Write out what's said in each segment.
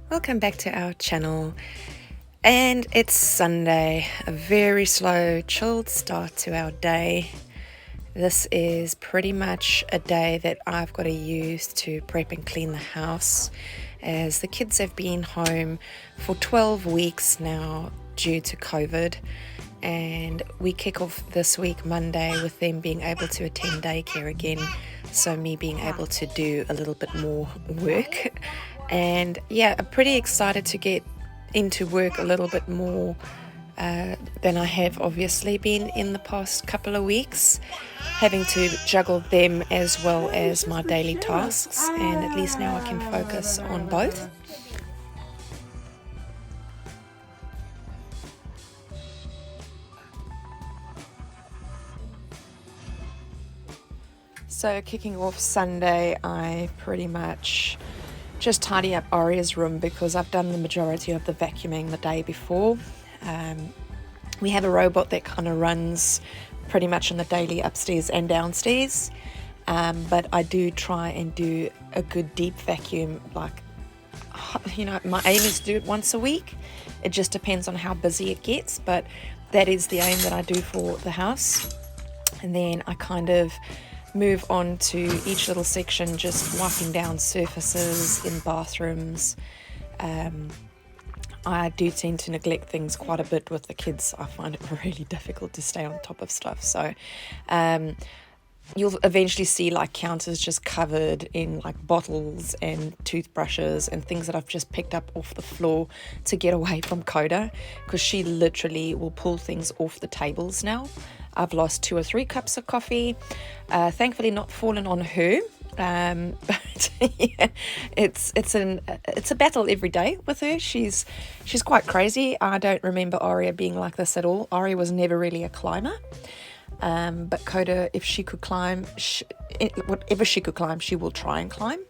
Welcome back to our channel. And it's Sunday, a very slow, chilled start to our day. This is pretty much a day that I've got to use to prep and clean the house, as the kids have been home for 12 weeks now due to COVID. And we kick off this week Monday with them being able to attend daycare again, so me being able to do a little bit more work. And yeah, I'm pretty excited to get into work a little bit more than I have obviously been in the past couple of weeks, having to juggle them as well as my daily tasks, and at least now I can focus on both. So kicking off Sunday, I pretty much just tidy up Aria's room because I've done the majority of the vacuuming the day before. We have a robot that kind of runs pretty much in the daily upstairs and downstairs, but I do try and do a good deep vacuum. Like, my aim is to do it once a week. It just depends on how busy it gets, but that is the aim that I do for the house. And then I kind of move on to each little section, just wiping down surfaces in bathrooms. I do tend to neglect things quite a bit with the kids. I find it really difficult to stay on top of stuff. So you'll eventually see like counters just covered in like bottles and toothbrushes and things that I've just picked up off the floor to get away from Coda, because she literally will pull things off the tables now. I've lost 2 or 3 cups of coffee, thankfully not fallen on her, but yeah, it's a battle every day with her. She's quite crazy. I don't remember Aria being like this at all. Aria was never really a climber, but Coda, if she could climb, whatever she could climb, she will try and climb.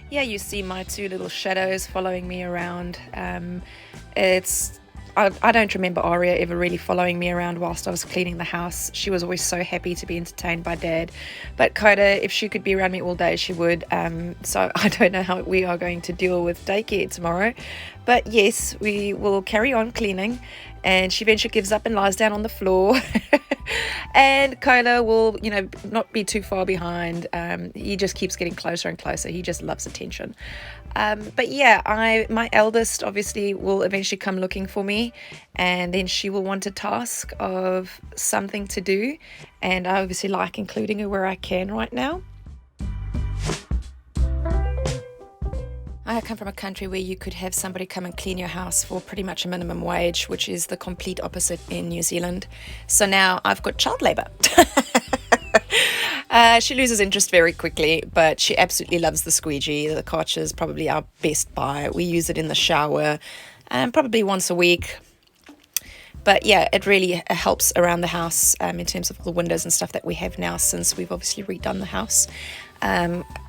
Yeah, you see my 2 little shadows following me around. I don't remember Aria ever really following me around whilst I was cleaning the house. She was always so happy to be entertained by Dad. But Coda, if she could be around me all day, she would. So I don't know how we are going to deal with daycare tomorrow. But yes, we will carry on cleaning. And she eventually gives up and lies down on the floor. And Cola will, not be too far behind. He just keeps getting closer and closer. He just loves attention. But yeah, my eldest obviously will eventually come looking for me, and then she will want a task of something to do. And I obviously like including her where I can right now. I come from a country where you could have somebody come and clean your house for pretty much a minimum wage, which is the complete opposite in New Zealand. So now I've got child labour. She loses interest very quickly, but she absolutely loves the squeegee. The Karcher is probably our best buy. We use it in the shower probably once a week. But yeah, it really helps around the house in terms of the windows and stuff that we have now, since we've obviously redone the house.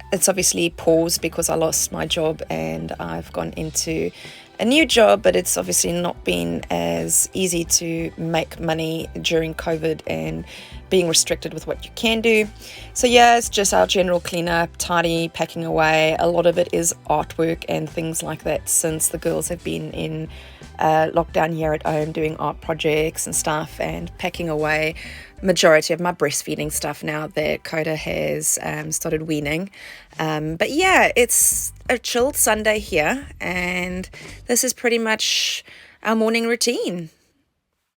It's obviously paused because I lost my job and I've gone into a new job, but it's obviously not been as easy to make money during COVID and being restricted with what you can do. So yeah, it's just our general cleanup, tidy, packing away. A lot of it is artwork and things like that, since the girls have been in lockdown here at home doing art projects and stuff, and packing away majority of my breastfeeding stuff now that Coda has started weaning. But yeah, it's a chilled Sunday here, and this is pretty much our morning routine.